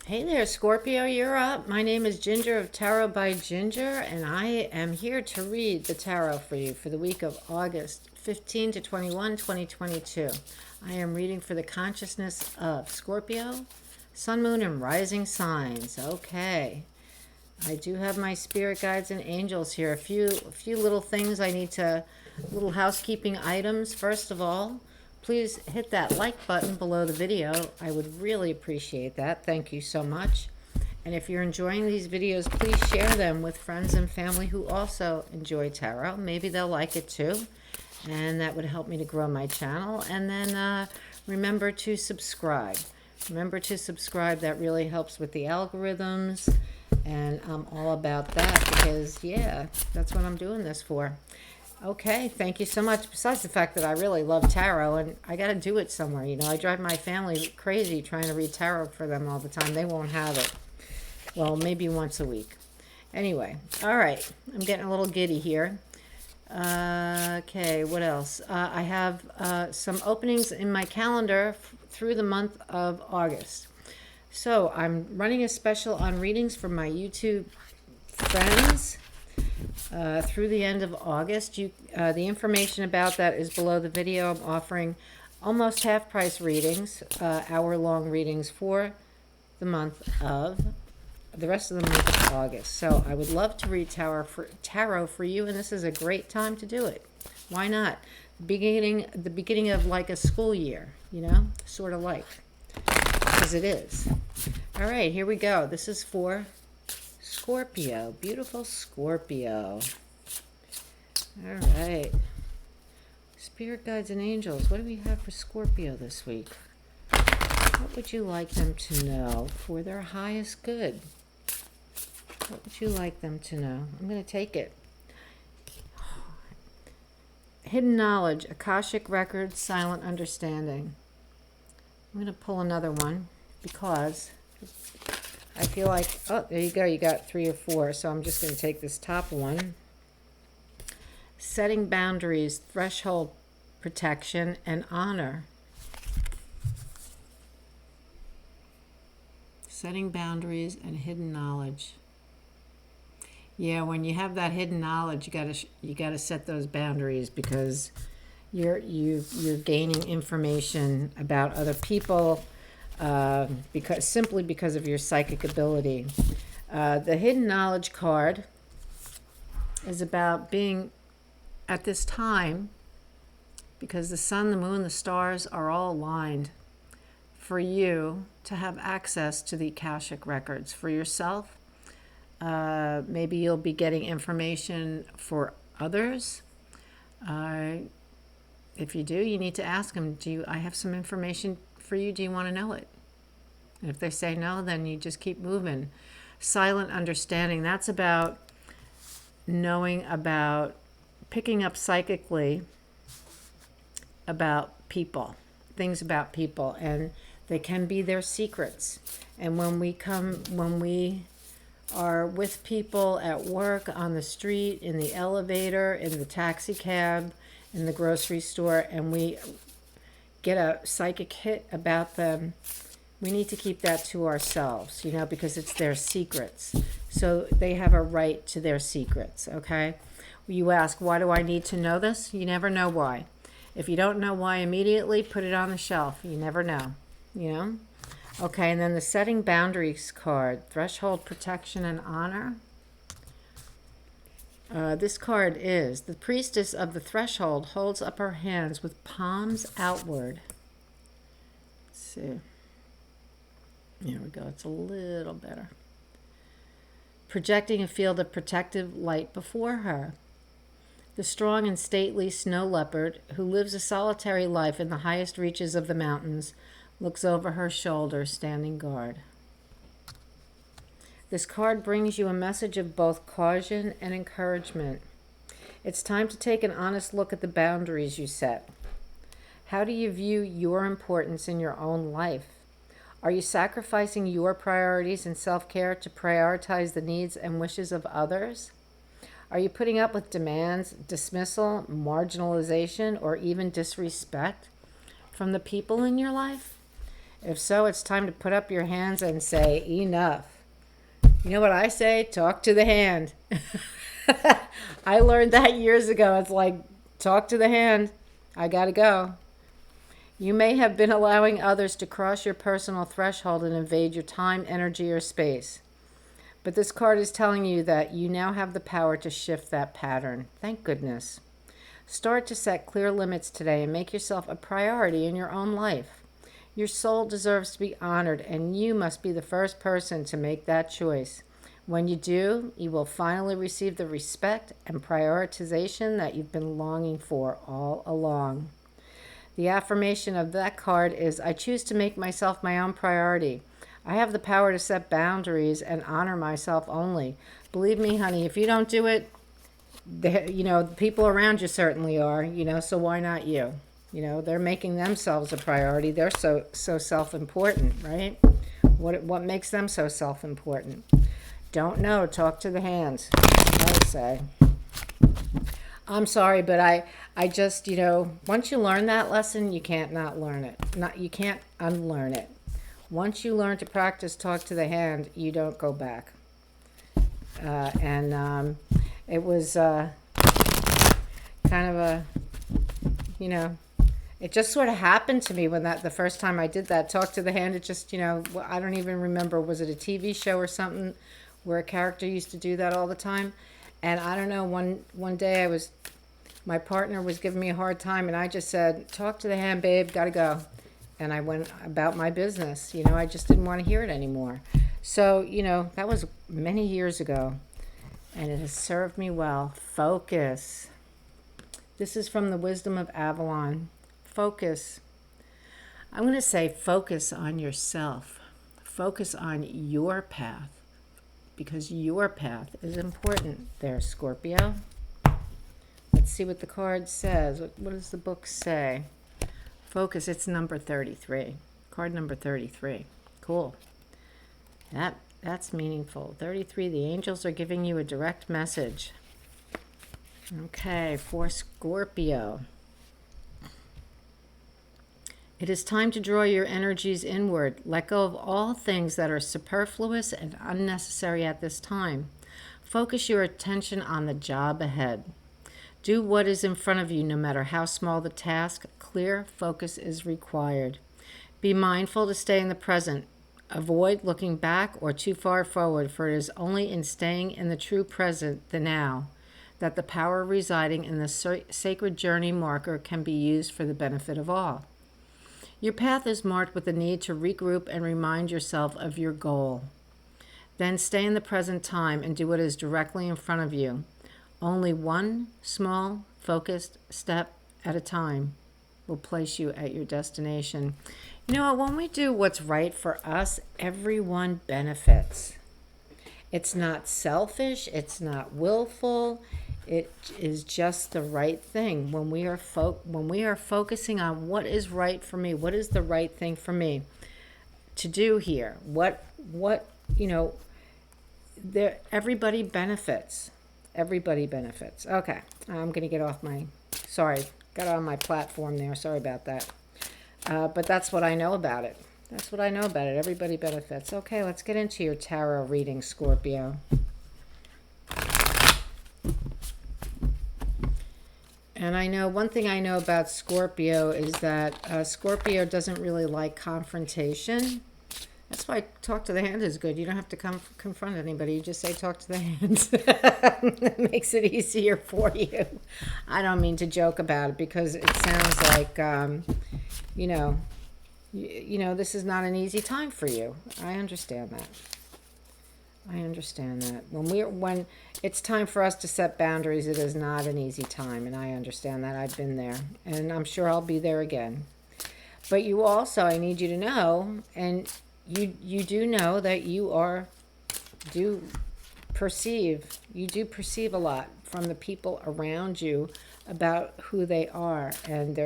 Hey there, Scorpio, you're up. My name is Ginger of Tarot by Ginger, and I am here to read the tarot for you for the week of August 15 to 21, 2022. I am reading for the consciousness of Scorpio, Sun, Moon, and Rising signs. Okay. I do have my spirit guides and angels here. A few little things I need to, little housekeeping items. First of all, please hit that like button below the video. I would really appreciate that. Thank you so much. And if you're enjoying these videos, please share them with friends and family who also enjoy tarot. Maybe they'll like it too. And that would help me to grow my channel. And then remember to subscribe. Remember to subscribe. That really helps with the algorithms. And I'm all about that because, yeah, that's what I'm doing this for. Okay, thank you so much. Besides the fact that I really love tarot and I got to do it somewhere. You know, I drive my family crazy trying to read tarot for them all the time. They won't have it. Well, maybe once a week. Anyway, all right. I'm getting a little giddy here. Okay, what else? I have some openings in my calendar through the month of August. So I'm running a special on readings for my YouTube friends through the end of August. The information about that is below the video. I'm offering almost half price readings, hour-long readings for the rest of the month of August. So I would love to read tarot for you, and this is a great time to do it. Why not? The beginning of like a school year, you know, sort of like, because it is. All right, here we go. This is for Scorpio, beautiful Scorpio. All right. Spirit guides and angels, what do we have for Scorpio this week? What would you like them to know for their highest good? What would you like them to know? I'm going to take it. Hidden knowledge, Akashic records, silent understanding. I'm going to pull another one because I feel like, oh, there you go. You got 3 or 4. So I'm just going to take this top one. Setting boundaries, threshold protection, and honor. Setting boundaries and hidden knowledge. Yeah, when you have that hidden knowledge, you gotta set those boundaries because you're gaining information about other people because of your psychic ability. The hidden knowledge card is about being at this time, because the sun, the moon, the stars are all aligned for you to have access to the Akashic records for yourself. Maybe you'll be getting information for others. If you do, you need to ask them, I have some information for you. Do you want to know it? And if they say no, then you just keep moving. Silent understanding, that's about knowing about, picking up psychically about people, things about people, and they can be their secrets. And when we are with people at work, on the street, in the elevator, in the taxi cab, in the grocery store, and we get a psychic hit about them, we need to keep that to ourselves, you know, because it's their secrets. So they have a right to their secrets, okay? You ask, why do I need to know this? You never know why. If you don't know why immediately, put it on the shelf. You never know, you know? Okay, and then the setting boundaries card, threshold protection and honor. This card is the priestess of the threshold holds up her hands with palms outward. Let's see. There we go. It's a little better. Projecting a field of protective light before her. The strong and stately snow leopard, who lives a solitary life in the highest reaches of the mountains, looks over her shoulder, standing guard. This card brings you a message of both caution and encouragement. It's time to take an honest look at the boundaries you set. How do you view your importance in your own life? Are you sacrificing your priorities and self-care to prioritize the needs and wishes of others? Are you putting up with demands, dismissal, marginalization, or even disrespect from the people in your life? If so, it's time to put up your hands and say, enough. You know what I say? Talk to the hand. I learned that years ago. It's like, talk to the hand. I gotta go. You may have been allowing others to cross your personal threshold and invade your time, energy, or space. But this card is telling you that you now have the power to shift that pattern. Thank goodness. Start to set clear limits today and make yourself a priority in your own life. Your soul deserves to be honored, and you must be the first person to make that choice. When you do, you will finally receive the respect and prioritization that you've been longing for all along. The affirmation of that card is, I choose to make myself my own priority. I have the power to set boundaries and honor myself only. Believe me, honey, if you don't do it, the people around you certainly are, so why not you? They're making themselves a priority. They're so self-important, right? What makes them so self-important? Don't know. Talk to the hands, I would say. I'm sorry, but I just, once you learn that lesson, you can't not learn it. You can't unlearn it. Once you learn to practice talk to the hand, you don't go back. It was kind of a, it just sort of happened to me when the first time I did that, talk to the hand. It just, I don't even remember, was it a TV show or something where a character used to do that all the time? And I don't know, one day my partner was giving me a hard time, and I just said, talk to the hand, babe, gotta go. And I went about my business. I just didn't want to hear it anymore. So, that was many years ago, and it has served me well. Focus. This is from the Wisdom of Avalon. Focus. I'm going to say focus on yourself. Focus on your path, because your path is important there, Scorpio. Let's see what the card says. What does the book say? Focus, it's number 33. Card number 33. Cool. That's meaningful. 33, the angels are giving you a direct message. Okay, for Scorpio. It is time to draw your energies inward. Let go of all things that are superfluous and unnecessary at this time. Focus your attention on the job ahead. Do what is in front of you, no matter how small the task. Clear focus is required. Be mindful to stay in the present. Avoid looking back or too far forward, for it is only in staying in the true present, the now, that the power residing in the sacred journey marker can be used for the benefit of all. Your path is marked with the need to regroup and remind yourself of your goal. Then stay in the present time and do what is directly in front of you. Only one small, focused step at a time will place you at your destination. When we do what's right for us, everyone benefits. It's not selfish. It's not willful. It is just the right thing. When we are focusing on what is right for me, what is the right thing for me to do here, everybody benefits. Everybody benefits. Okay, I'm going to get off got on my platform there. Sorry about that. But that's what I know about it. Everybody benefits. Okay, let's get into your tarot reading, Scorpio. And one thing I know about Scorpio is that Scorpio doesn't really like confrontation. That's why talk to the hand is good. You don't have to confront anybody. You just say talk to the hands. That makes it easier for you. I don't mean to joke about it, because it sounds like, this is not an easy time for you. I understand that. When it's time for us to set boundaries, it is not an easy time, and I understand that. I've been there, and I'm sure I'll be there again. But you also, I need you to know, and you do know that you do perceive a lot from the people around you about who they are, and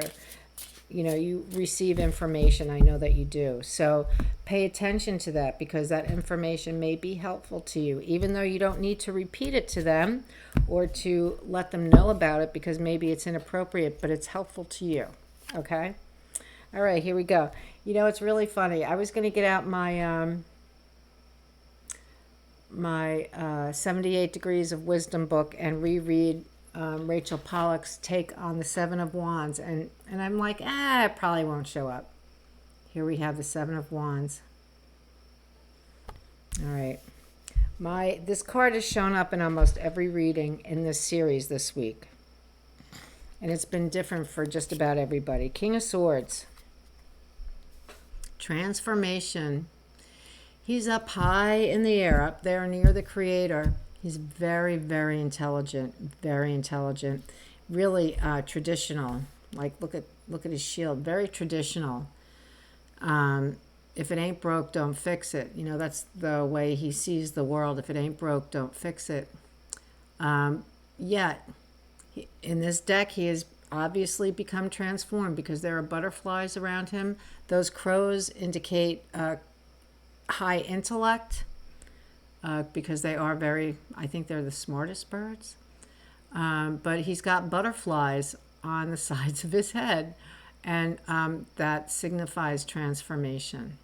you receive information. I know that you do. So pay attention to that, because that information may be helpful to you, even though you don't need to repeat it to them or to let them know about it, because maybe it's inappropriate, but it's helpful to you. Okay? All right, here we go. You know, it's really funny. I was going to get out my 78 Degrees of Wisdom book and reread Rachel Pollack's take on the Seven of Wands. And I'm like, it probably won't show up. Here we have the Seven of Wands. All right. This card has shown up in almost every reading in this series this week. And it's been different for just about everybody. King of Swords. Transformation. He's up high in the air, up there near the Creator. He's very, very intelligent. Very intelligent. Really traditional. Like, look at his shield. Very traditional. If it ain't broke, don't fix it. You know, that's the way he sees the world. If it ain't broke, don't fix it. Yet, in this deck, he has obviously become transformed because there are butterflies around him. Those crows indicate high intellect because they are I think they're the smartest birds. But he's got butterflies on the sides of his head, and that signifies transformation.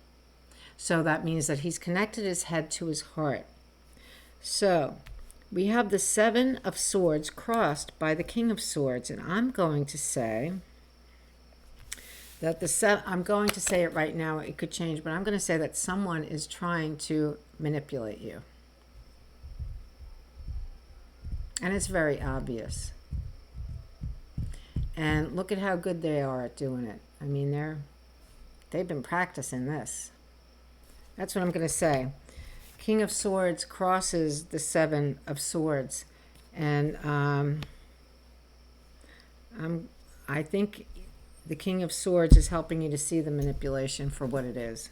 So that means that he's connected his head to his heart. So we have the Seven of Swords crossed by the King of Swords, and I'm going to say that I'm going to say it right now. It could change, but I'm going to say that someone is trying to manipulate you. And it's very obvious. And look at how good they are at doing it. I mean, they've been practicing this. That's what I'm going to say. King of Swords crosses the Seven of Swords. And I think the King of Swords is helping you to see the manipulation for what it is.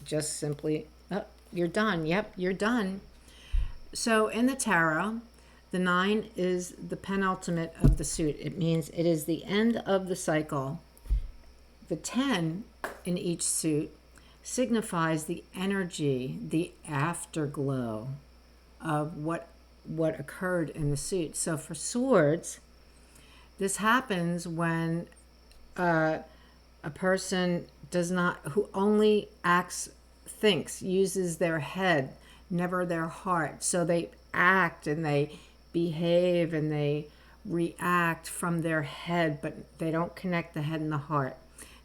Just simply, you're done. Yep, you're done. So in the tarot, the 9 is the penultimate of the suit. It means it is the end of the cycle. The 10 in each suit signifies the energy, the afterglow of what occurred in the suit. So for swords, this happens when a person who only thinks, uses their head, never their heart. So they act and they behave and they react from their head, but they don't connect the head and the heart.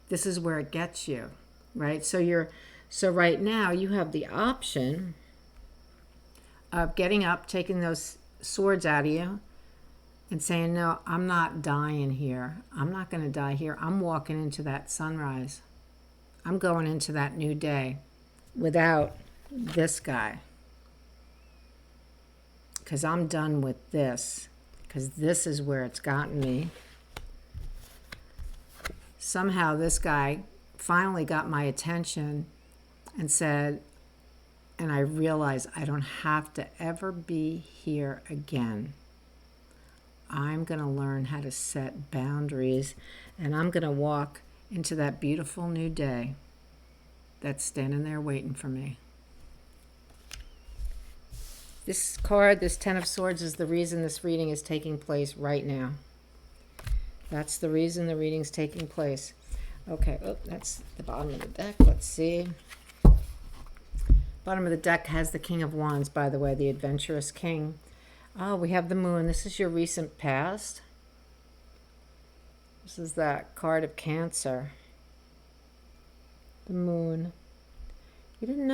This is where it gets you, right? So right now you have the option of getting up, taking those swords out of you, and saying, no, I'm not dying here. I'm not going to die here. I'm walking into that sunrise. I'm going into that new day without this guy. Because I'm done with this. Because this is where it's gotten me. Somehow this guy finally got my attention and said, and I realized I don't have to ever be here again. I'm going to learn how to set boundaries, and I'm going to walk into that beautiful new day that's standing there waiting for me. This card, this 10 of Swords, is the reason this reading is taking place right now. That's the reason the reading's taking place. Okay, that's the bottom of the deck. Let's see. Bottom of the deck has the King of Wands, by the way, the adventurous king. Oh, we have the Moon. This is your recent past. This is that card of Cancer. The Moon. You didn't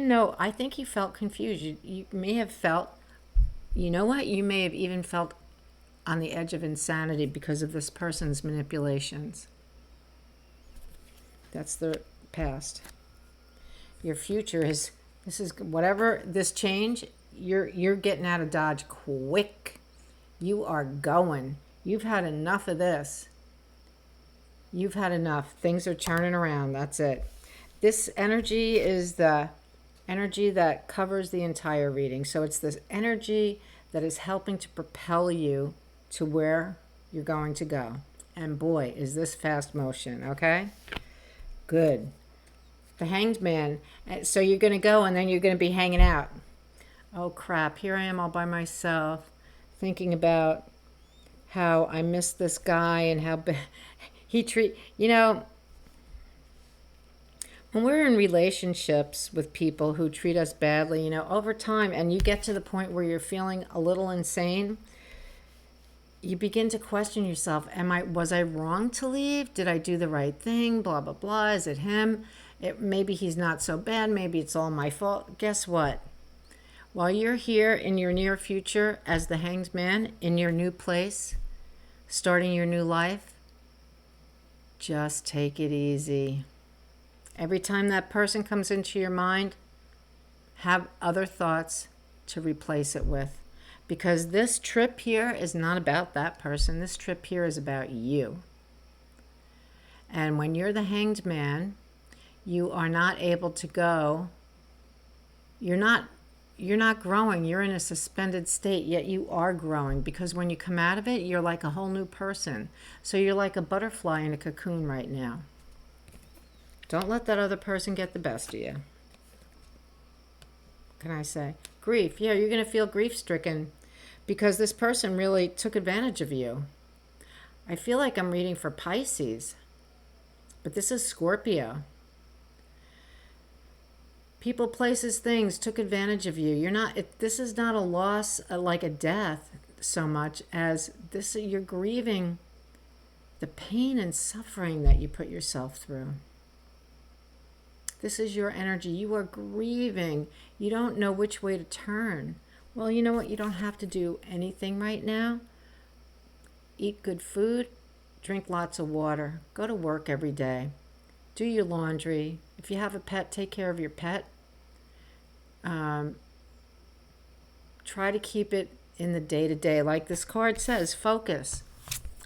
know, I think you felt confused. You may have felt, you know what? You may have even felt on the edge of insanity because of this person's manipulations. That's the past. Your future is, this is whatever, this change, you're getting out of Dodge quick. You are going. You've had enough of this. You've had enough. Things are turning around. That's it. This energy is the energy that covers the entire reading. So it's this energy that is helping to propel you to where you're going to go. And boy, is this fast motion, okay? Good. The Hanged Man. So you're going to go and then you're going to be hanging out. Oh, crap. Here I am all by myself thinking about how I missed this guy and how he you know, when we're in relationships with people who treat us badly, over time, and you get to the point where you're feeling a little insane, you begin to question yourself. Was I wrong to leave? Did I do the right thing? Blah, blah, blah. Is it him? Maybe he's not so bad. Maybe it's all my fault. Guess what? While you're here in your near future as the hanged man in your new place, starting your new life, just take it easy. Every time that person comes into your mind, have other thoughts to replace it with. Because this trip here is not about that person. This trip here is about you. And when you're the hanged man, you are not able to go. You're not growing. You're in a suspended state, yet you are growing. Because when you come out of it, you're like a whole new person. So you're like a butterfly in a cocoon right now. Don't let that other person get the best of you. What can I say? Grief. Yeah, you're going to feel grief-stricken because this person really took advantage of you. I feel like I'm reading for Pisces, but this is Scorpio. People, places, things took advantage of you. This is not a loss like a death so much as this. You're grieving the pain and suffering that you put yourself through. This is your energy. You are grieving. You don't know which way to turn. Well, you know what? You don't have to do anything right now. Eat good food. Drink lots of water. Go to work every day. Do your laundry. If you have a pet, take care of your pet. Try to keep it in the day-to-day. Like this card says, focus.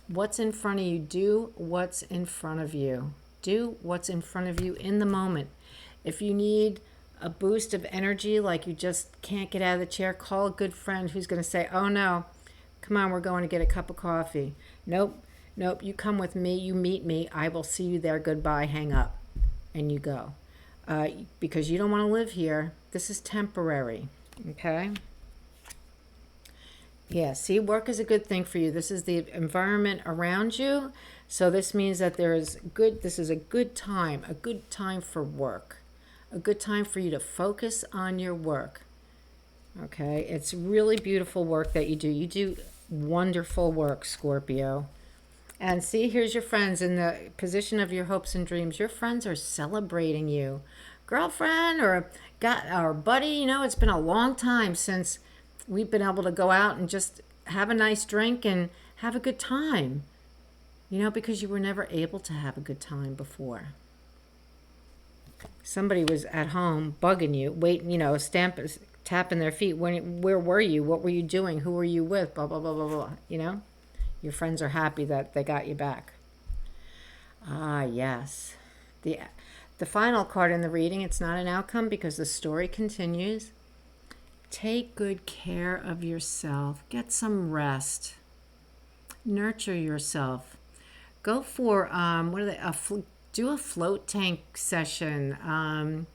What's in front of you? Do what's in front of you. Do what's in front of you in the moment. If you need a boost of energy, like you just can't get out of the chair, call a good friend who's going to say, oh no, come on, we're going to get a cup of coffee. Nope, you come with me, you meet me, I will see you there, goodbye, hang up, and you go. Because you don't want to live here. This is temporary, okay? Yeah, see, work is a good thing for you. This is the environment around you. So this means that this is a good time for work. A good time for you to focus on your work. Okay, it's really beautiful work that you do. You do wonderful work, Scorpio. And see, here's your friends in the position of your hopes and dreams. Your friends are celebrating you. Girlfriend or buddy, it's been a long time since we've been able to go out and just have a nice drink and have a good time. Because you were never able to have a good time before. Somebody was at home bugging you, waiting, tapping their feet. Where were you? What were you doing? Who were you with? Blah, blah, blah, blah, blah. Your friends are happy that they got you back. Ah, yes. The final card in the reading, it's not an outcome because the story continues. Take good care of yourself. Get some rest. Nurture yourself. Go for, do a float tank session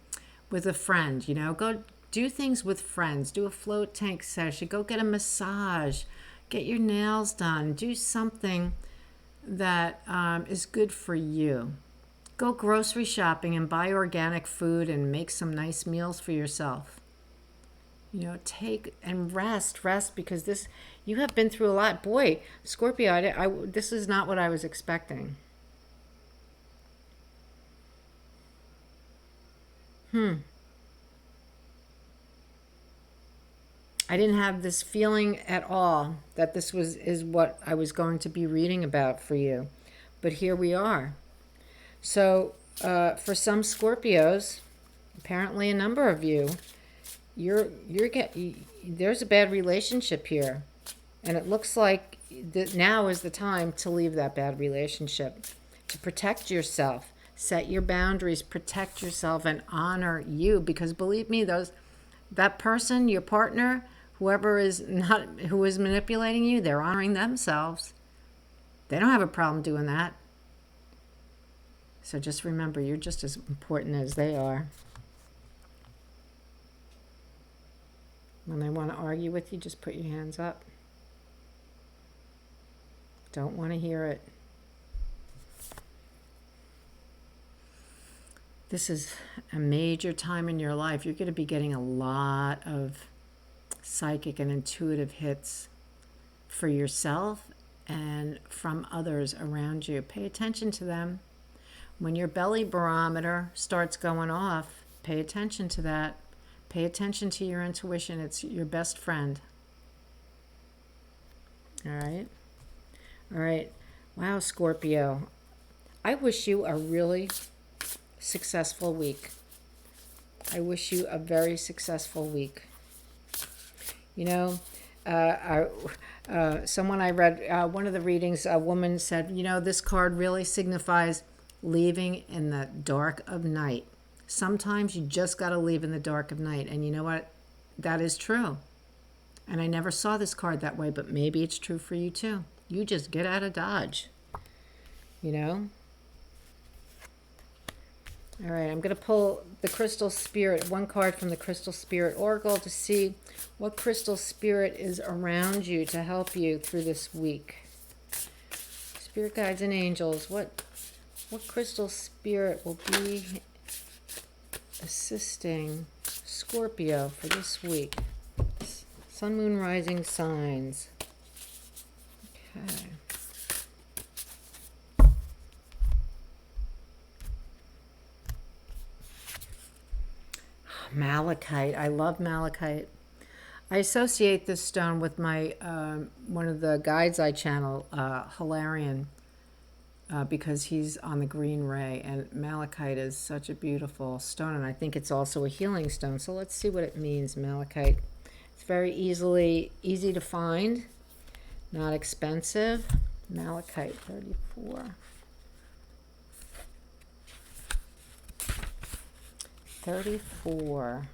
with a friend, Go do things with friends. Do a float tank session. Go get a massage. Get your nails done. Do something that is good for you. Go grocery shopping and buy organic food and make some nice meals for yourself. Take and rest because you have been through a lot. Boy, Scorpio, this is not what I was expecting. I didn't have this feeling at all that this is what I was going to be reading about for you. But here we are. So for some Scorpios, apparently a number of you, there's a bad relationship here. And it looks like now is the time to leave that bad relationship, to protect yourself, set your boundaries, protect yourself, and honor you. Because believe me, that person, your partner, who is manipulating you, they're honoring themselves. They don't have a problem doing that. So just remember, you're just as important as they are. When they want to argue with you, just put your hands up. Don't want to hear it. This is a major time in your life. You're going to be getting a lot of psychic and intuitive hits for yourself and from others around you. Pay attention to them. When your belly barometer starts going off, pay attention to that. Pay attention to your intuition. It's your best friend. All right. All right. Wow, Scorpio. I wish you a really successful week. I wish you a very successful week. You know, someone I read, one of the readings, a woman said, you know, this card really signifies leaving in the dark of night. Sometimes you just got to leave in the dark of night. And you know what? That is true. And I never saw this card that way, but maybe it's true for you too. You just get out of Dodge, you know? All right, I'm going to pull the Crystal Spirit, one card from the Crystal Spirit Oracle to see what Crystal Spirit is around you to help you through this week. Spirit guides and angels, what Crystal Spirit will be assisting Scorpio for this week? Sun, Moon, Rising signs. Okay. Malachite. I love malachite. I associate this stone with my one of the guides I channel, Hilarion, because he's on the green ray, and malachite is such a beautiful stone, and I think it's also a healing stone. So let's see what it means, malachite. It's very easy to find, not expensive. Malachite 34. 34.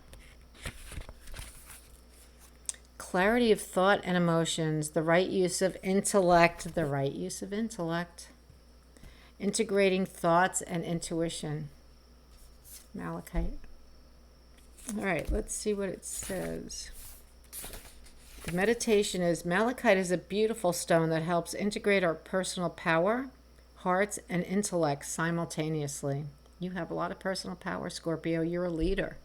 Clarity of thought and emotions, the right use of intellect, integrating thoughts and intuition. Malachite. All right, let's see what it says. The meditation is, malachite is a beautiful stone that helps integrate our personal power, hearts, and intellect simultaneously. You have a lot of personal power, Scorpio. You're a leader.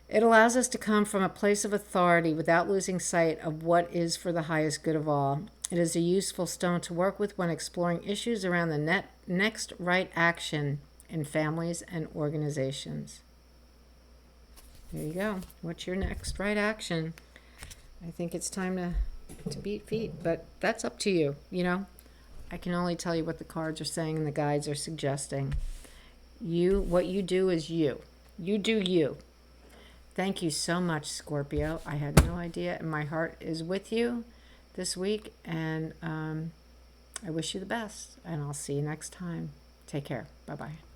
It allows us to come from a place of authority without losing sight of what is for the highest good of all. It is a useful stone to work with when exploring issues around the next right action in families and organizations. There you go. What's your next right action? I think it's time to beat feet, but that's up to you, you know. I can only tell you what the cards are saying and the guides are suggesting. What you do is you. You do you. Thank you so much, Scorpio. I had no idea, and my heart is with you this week, and I wish you the best, and I'll see you next time. Take care. Bye-bye.